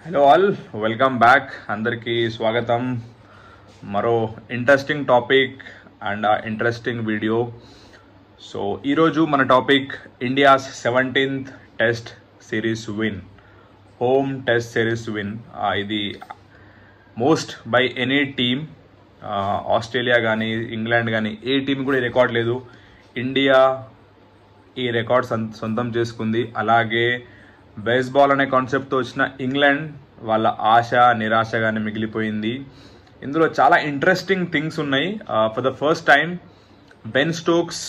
Hello all, welcome back. అందరికీ స్వాగతం. మరో interesting topic and interesting video. So ఈరోజు మన topic India's 17th test series win, home test series win. ఇది most by any team. Australia కానీ England కానీ ఏ టీం కూడా ఈ రికార్డ్ లేదు. ఇండియా ఈ రికార్డ్ సొంతం చేసుకుంది. అలాగే బేస్బాల్ అనే కాన్సెప్ట్తో వచ్చిన ఇంగ్లాండ్ వాళ్ళ ఆశ నిరాశగానే మిగిలిపోయింది. ఇందులో చాలా ఇంట్రెస్టింగ్ థింగ్స్ ఉన్నాయి. For the first time Ben Stokes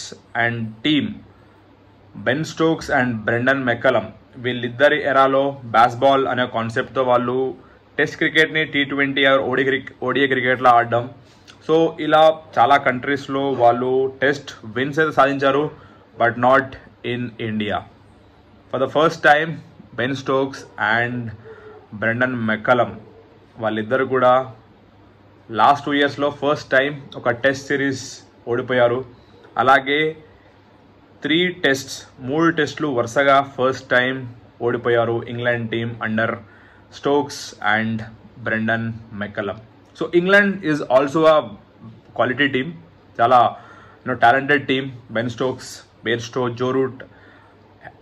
and Brendon McCullum వీళ్ళిద్దరి ఎరాలో బేస్బాల్ అనే కాన్సెప్ట్తో వాళ్ళు టెస్ట్ క్రికెట్ని T20 ఓడిఐ క్రికెట్లో ఆడడం. సో ఇలా చాలా కంట్రీస్లో వాళ్ళు టెస్ట్ విన్స్ అయితే సాధించారు, but not in India. For the first time Ben Stokes and Brendon McCullum వాళ్ళిద్దరు కూడా లాస్ట్ 2 yearsలో ఫస్ట్ టైం ఒక టెస్ట్ సిరీస్ ఓడిపోయారు. అలాగే 3 టెస్ట్లు వరుసగా ఫస్ట్ టైం ఓడిపోయారు England team under Stokes and Brendon McCullum. So England is also a quality team, చాలా talented team. Ben Stokes, Bairstow, Joe Root,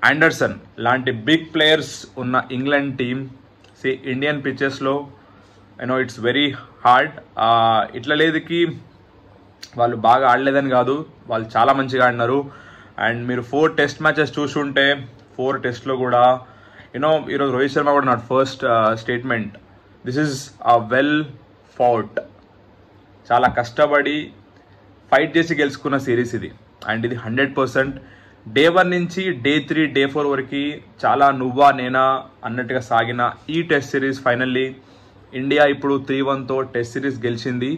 Anderson లాంటి బిగ్ ప్లేయర్స్ ఉన్న ఇంగ్లాండ్ టీమ్ ఇండియన్ పిచెస్లో it's very hard. ఇట్లా లేదుకి వాళ్ళు బాగా ఆడలేదని కాదు, వాళ్ళు చాలా మంచిగా ఆడినారు. అండ్ మీరు 4 టెస్ట్ మ్యాచెస్ చూసుంటే 4 టెస్ట్లో కూడా ఈరోజు రోహిత్ శర్మ కూడా not first statement, this is a well fought, చాలా కష్టపడి ఫైట్ చేసి గెలుచుకున్న సిరీస్ ఇది. అండ్ ఇది 100% Day 1 నుంచి Day 3, Day 4 వరకు చాలా నువ్వా నేనా అన్నట్టుగా సాగిన ఈ టెస్ట్ సిరీస్ ఫైనల్లీ ఇండియా ఇప్పుడు 3-1తో టెస్ట్ సిరీస్ గెలిచింది.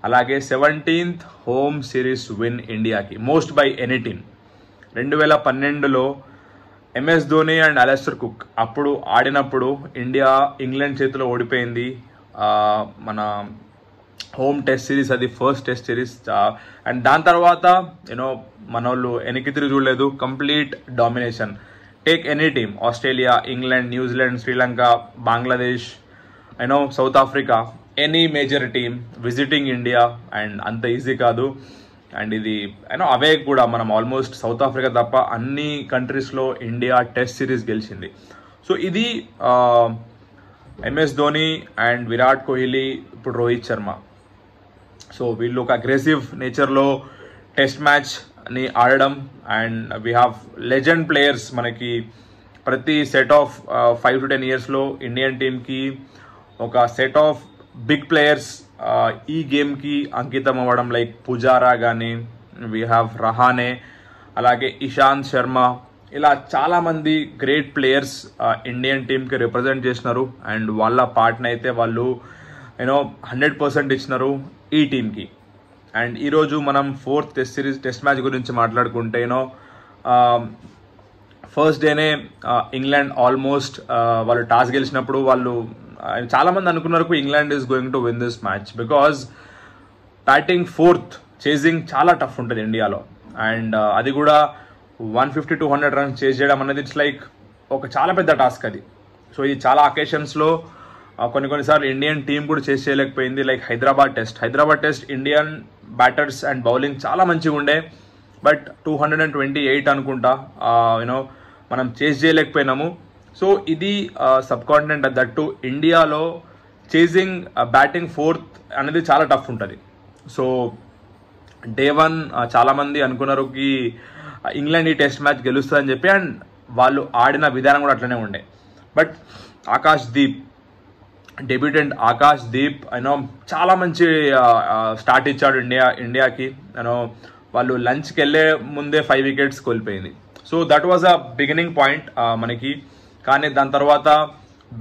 అలాగే 17th హోమ్ సిరీస్ విన్ ఇండియాకి, మోస్ట్ బై ఎనీ టీమ్. 2012లో MS Dhoni and Alastair Cook అప్పుడు ఆడినప్పుడు ఇండియా ఇంగ్లాండ్ చేతిలో ఓడిపోయింది. మన హోమ్ టెస్ట్ సిరీస్, అది ఫస్ట్ టెస్ట్ సిరీస్. అండ్ దాని తర్వాత మన వాళ్ళు వెనక్కి తిరిగి చూడలేదు, complete domination. Take any team, Australia, England, New Zealand, Sri Lanka, Bangladesh, South Africa, any major team visiting India. And అంత ఈజీ కాదు. అండ్ ఇది అవే కూడా మనం ఆల్మోస్ట్ సౌత్ ఆఫ్రికా తప్ప అన్ని కంట్రీస్లో ఇండియా టెస్ట్ సిరీస్ గెలిచింది. సో ఇది MS ధోని అండ్ విరాట్ కోహ్లీ, ఇప్పుడు రోహిత్ శర్మ. సో వీళ్ళు ఒక అగ్రెసివ్ నేచర్లో టెస్ట్ మ్యాచ్ని ఆడడం. And we have legend players. మనకి ప్రతి సెట్ ఆఫ్ 5 to 10 yearsలో ఇండియన్ టీమ్కి ఒక సెట్ ఆఫ్ బిగ్ ప్లేయర్స్ ఈ గేమ్కి అంకితం అవ్వడం, లైక్ పుజారా కానీ, వీ హ్యావ్ రహానే, అలాగే ఇషాంత్ శర్మ, ఇలా చాలామంది గ్రేట్ ప్లేయర్స్ ఇండియన్ టీమ్కి రిప్రజెంట్ చేసినారు. అండ్ వాళ్ళ పార్ట్ని అయితే వాళ్ళు 100% ఇచ్చినారు ఈ టీంకి. అండ్ ఈరోజు మనం 4th టెస్ట్ మ్యాచ్ గురించి మాట్లాడుకుంటే ఫస్ట్ డేనే ఇంగ్లాండ్ ఆల్మోస్ట్ వాళ్ళు టాస్ గెలిచినప్పుడు వాళ్ళు చాలామంది అనుకున్నారు England is going to win this match, because batting 4th chasing చాలా టఫ్ ఉంటుంది ఇండియాలో. అండ్ అది కూడా 150-200 runs చేజ్ చేయడం అనేది ఇట్స్ లైక్ ఒక చాలా పెద్ద టాస్క్ అది. సో ఇది చాలా అకేషన్స్లో కొన్నిసార్లు ఇండియన్ టీం కూడా చేసి చేయలేకపోయింది. Like Hyderabad test Indian batters and bowling చాలా మంచిగా ఉండే, బట్ 228 అనుకుంటా మనం చేసి చేయలేకపోయినాము. సో ఇది సబ్ కాంటినెంట్ దట్టు ఇండియాలో చేజింగ్ బ్యాటింగ్ 4th అనేది చాలా టఫ్ ఉంటుంది. సో Day 1 చాలామంది అనుకున్నారు ఇంగ్లాండ్ ఈ టెస్ట్ మ్యాచ్ గెలుస్తుందని చెప్పి, అండ్ వాళ్ళు ఆడిన విధానం కూడా అట్లనే ఉండే. బట్ డెబ్యూటెంట్ ఆకాష్ దీప్ చాలా మంచి స్టార్ట్ ఇచ్చాడు ఇండియాకి. వాళ్ళు లంచ్కి వెళ్ళే ముందే 5 wickets కోల్పోయింది. So that was a beginning point మనకి. కానీ దాని తర్వాత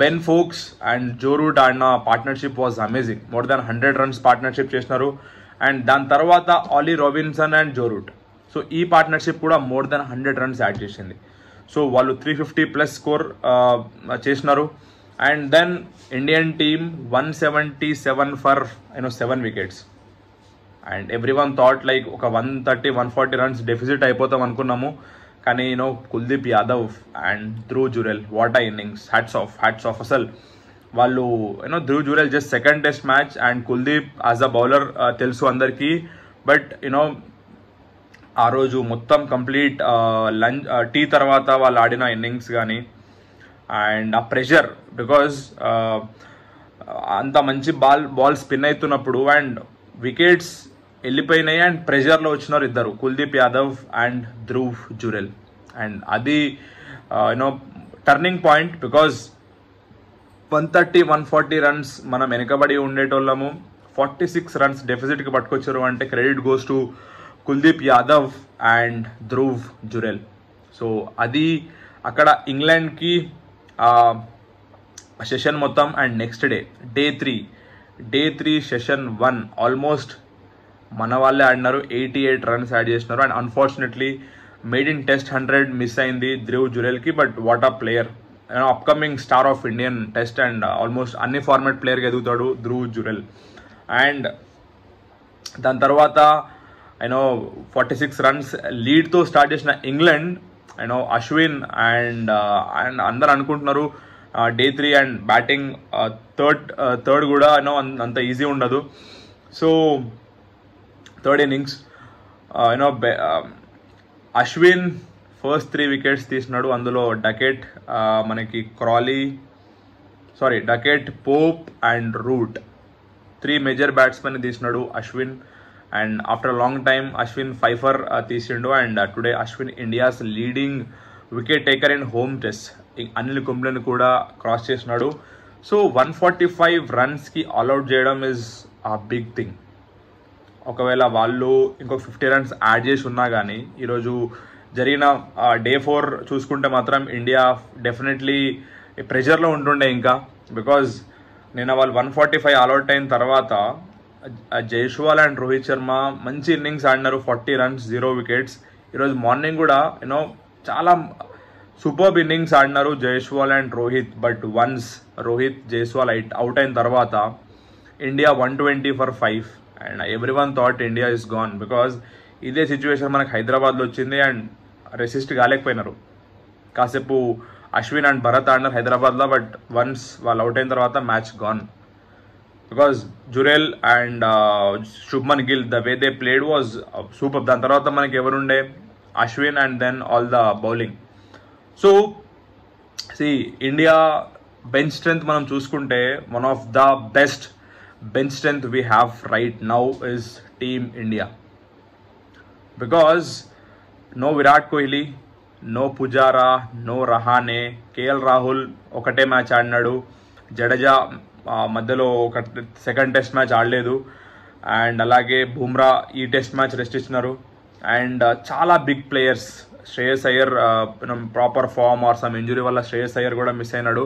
Ben Foakes and Joe Root ఆడిన partnership was amazing. More than 100 runs partnership చేసినారు. అండ్ దాని తర్వాత Ollie Robinson and Joe Root, so ఈ పార్ట్నర్షిప్ కూడా మోర్ దాన్ 100 runs యాడ్ చేసింది. సో వాళ్ళు 350+ స్కోర్ చేసినారు. And then Indian team 177 for 7 wickets. And every one thought like ఒక 130-140 runs deficit అయిపోతాం అనుకున్నాము. కానీ Kuldeep Yadav and Dhruv Jurel, what a innings, hats off. అసలు వాళ్ళు Dhruv Jurel just second test match and Kuldeep as a bowler తెలుసు అందరికీ. బట్ ఆ రోజు మొత్తం కంప్లీట్ లంచ్ టీ తర్వాత వాళ్ళు ఆడిన ఇన్నింగ్స్ కానీ అండ్ ఆ ప్రెషర్, బికాజ్ అంత మంచి బాల్ స్పిన్ అవుతున్నప్పుడు అండ్ వికెట్స్ వెళ్ళిపోయినాయి అండ్ ప్రెషర్లో వచ్చినారు ఇద్దరు, కుల్దీప్ యాదవ్ అండ్ ధ్రువ్ జురెల్. అండ్ అది టర్నింగ్ పాయింట్, బికాజ్ 130-140 రన్స్ మనం వెనకబడి ఉండేటోళ్ళము, 46 రన్స్ డెఫిసిట్కి పట్టుకొచ్చారు అంటే credit goes to Kuldeep Yadav and Dhruv Jurel. So అది అక్కడ ఇంగ్లాండ్కి సెషన్ మొత్తం. And next day three session 1 almost మన వాళ్ళే ఆడినారు, 88 రన్స్ యాడ్ చేసినారు. And unfortunately made in test 100 miss అయింది ధ్రువ్ జురెల్కి. బట్ వాట్ ఆ player, upcoming star of Indian test and almost అన్ని ఫార్మాట్ ప్లేయర్కి ఎదుగుతాడు ధ్రువ్ జురెల్. అండ్ దాని తర్వాత 46 రన్స్ లీడ్తో స్టార్ట్ చేసిన ఇంగ్లాండ్, అశ్విన్ అండ్ అందరు అనుకుంటున్నారు డే 3 అండ్ బ్యాటింగ్ థర్డ్ కూడా అంత ఈజీ ఉండదు. So third innings Ashwin first 3 wickets తీసినాడు. అందులో Duckett, Pope and Root 3 major batsmen తీసినాడు Ashwin. And after long time Ashwin fifer తీసిండు. And today Ashwin India's leading wicket taker in home test, Anil కుంబ్లేని కూడా క్రాస్ చేసినాడు. సో 145 రన్స్కి ఆల్అౌట్ చేయడం ఇస్ ఆ బిగ్ థింగ్. ఒకవేళ వాళ్ళు ఇంకొక 50 రన్స్ యాడ్ చేసి ఉన్నా కానీ ఈరోజు జరిగిన డే 4 చూసుకుంటే మాత్రం ఇండియా డెఫినెట్లీ ప్రెషర్లో ఉంటుండే ఇంకా, బికాజ్ నిన్న వాళ్ళు 145 ఆల్అౌట్ అయిన తర్వాత జైస్వాల్ అండ్ రోహిత్ శర్మ మంచి ఇన్నింగ్స్ ఆడినారు, 40 రన్స్ 0 వికెట్స్. ఈరోజు మార్నింగ్ కూడా చాలా సూపర్బ్ ఇన్నింగ్స్ ఆడినారు Jaiswal and Rohit. But once Jaiswal out అయిన తర్వాత India 120 for 5 and everyone thought India is gone, because ఇదే సిచ్యువేషన్ మనకు హైదరాబాద్లో వచ్చింది అండ్ రెసిస్ట్ కాలేకపోయినారు. కాసేపు అశ్విన్ అండ్ భరత్ ఆడినారు హైదరాబాద్లో, బట్ వన్స్ వాళ్ళు అవుట్ అయిన తర్వాత match gone, because Jurel and Shubman Gill the way they played was super. దాని తర్వాత మనకి ఎవరుండే Ashwin and then all the bowling. So India bench strength మనం చూసుకుంటే one of the best bench strength we have right now is Team India, because no Virat Kohli, no Pujara, no Rahane, KL Rahul ఒకటే match ఆడినాడు, జడేజా మధ్యలో ఒక second test match ఆడలేదు. And అలాగే బుమ్రా ఈ test match rest ఇచ్చినారు. And చాలా big players, Shreyas Iyer proper form or some injury వల్ల శ్రేయస్ అయ్యర్ కూడా మిస్ అయినాడు,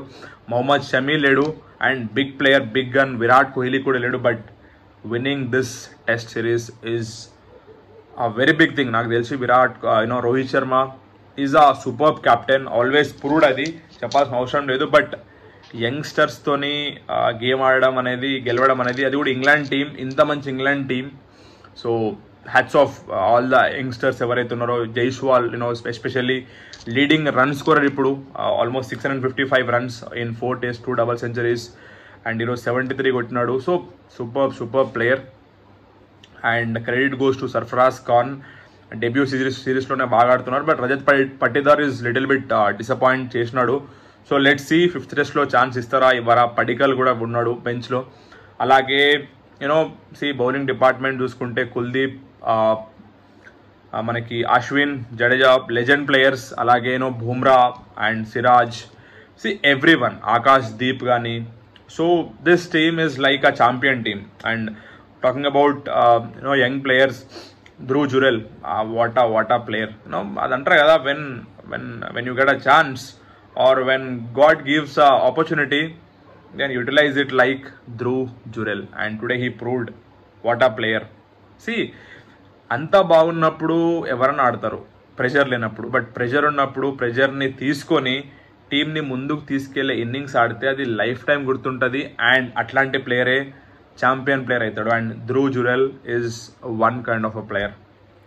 మొహమ్మద్ షమీ లేడు. And big player, big gun Virat Kohli కూడా లేడు. But winning this test series is a very big thing. నాకు తెలిసి Rohit Sharma is a superb captain, always proved, అది చెప్పాల్సిన అవసరం లేదు. బట్ యంగ్స్టర్స్తోని గేమ్ ఆడడం అనేది, గెలవడం అనేది, అది కూడా ఇంగ్లాండ్ టీం, ఇంత మంచి England team. So hats off all the youngsters ఎవరైతే ఉన్నారో. Jaiswal especially leading run scorer ఇప్పుడు, almost 655 runs in 4 test, 2 double centuries. And ఈరోజు 73 కొట్టినాడు. So super player. And credit goes to Sarfaraz Khan, debut సిరీస్లోనే బాగా ఆడుతున్నారు. But Rajat Patidar is little bit disappoint చేసినాడు. So let's see 5th టెస్ట్లో ఛాన్స్ ఇస్తారా ఇవ్వరా. పడికల్ కూడా ఉన్నాడు బెంచ్లో. అలాగే బౌలింగ్ డిపార్ట్మెంట్ చూసుకుంటే కుల్దీప్, మనకి అశ్విన్, జడేజా లెజెండ్ ప్లేయర్స్. అలాగే బుమ్రా అండ్ సిరాజ్, ఎవ్రీవన్, ఆకాష్ దీప్ కానీ. So this team is like a champion team. And talking about young players, Dhruv Jurel, what ఆ ప్లేయర్. అదంటారు కదా, when you get a chance or when God gives a opportunity, then utilize it like Dhruv Jurel. And today he proved what a player. అంతా బాగున్నప్పుడు ఎవరన్నా ఆడతారు, pressure లేనప్పుడు. But pressure ఉన్నప్పుడు ప్రెషర్ని తీసుకొని టీంని ముందుకు తీసుకెళ్లే ఇన్నింగ్స్ ఆడితే అది లైఫ్ టైం గుర్తుంటుంది. అండ్ అట్లాంటి ప్లేయరే ఛాంపియన్ ప్లేయర్ అవుతాడు. And Dhruv Jurel is one kind of a player.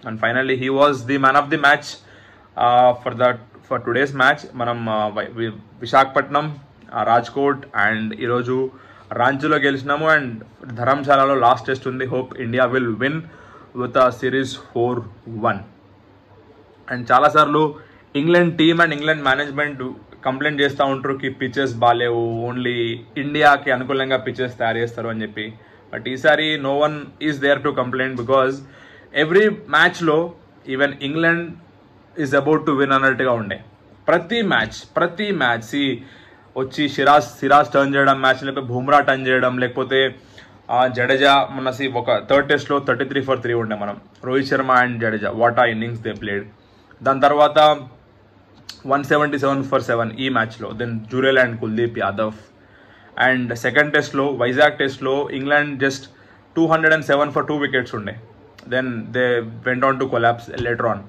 And finally he was the man of the match for today's match. మనం విశాఖపట్నం రాజ్కోట్ అండ్ ఈరోజు రాంచీలో గెలిచినాము అండ్ ధర్మశాలలో లాస్ట్ టెస్ట్ ఉంది. Hope India will win with a series 4-1. And చాలాసార్లు England team and England management complaint చేస్తూ ఉంటారు కి పిచెస్ బాగాలేవు, ఓన్లీ ఇండియాకి అనుకూలంగా పిచెస్ తయారు చేస్తారు అని చెప్పి. బట్ ఈసారి no one is there to complaint because every మ్యాచ్లో even England is about to win అన్నట్టుగా ఉండే. ప్రతి మ్యాచ్ వచ్చి సిరాజ్ టర్న్ చేయడం, మ్యాచ్ లేకపోతే బుమ్రా టర్న్ చేయడం, లేకపోతే జడేజా మొన్న ఒక థర్డ్ టెస్ట్లో 33 for 3 ఉండే మనం. Rohit Sharma and Jadeja what a innings they played. దాని తర్వాత 177 for 7 ఈ మ్యాచ్లో. Then Jurel and Kuldeep Yadav. And second టెస్ట్లో వైజాగ్ టెస్ట్లో ఇంగ్లాండ్ జస్ట్ 207 for 2 wickets ఉండే. Then they went on to collapse later on.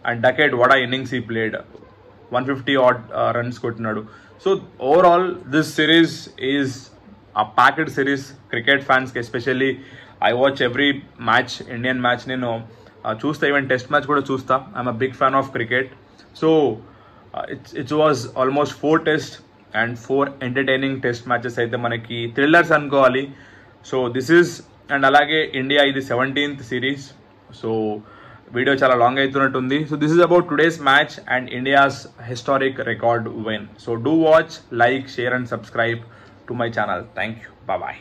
And Duckett what a innings he played, 150 odd runs కొట్టినాడు. So overall this series is a packed series. Cricket ఫ్యాన్స్కి especially I watch every match, Indian match నేను చూస్తా, even test match కూడా చూస్తా. I'm a big fan of cricket. So it's was almost 4 test and 4 entertaining test matches అయితే మనకి thrillers అనుకోవాలి. So this is and అలాగే India ఇది 17th series. So video చాలా లాంగ్ అవుతున్నట్టుంది. So this is about today's match and India's historic record win. So do watch, like, share and subscribe to my channel. Thank you. Bye.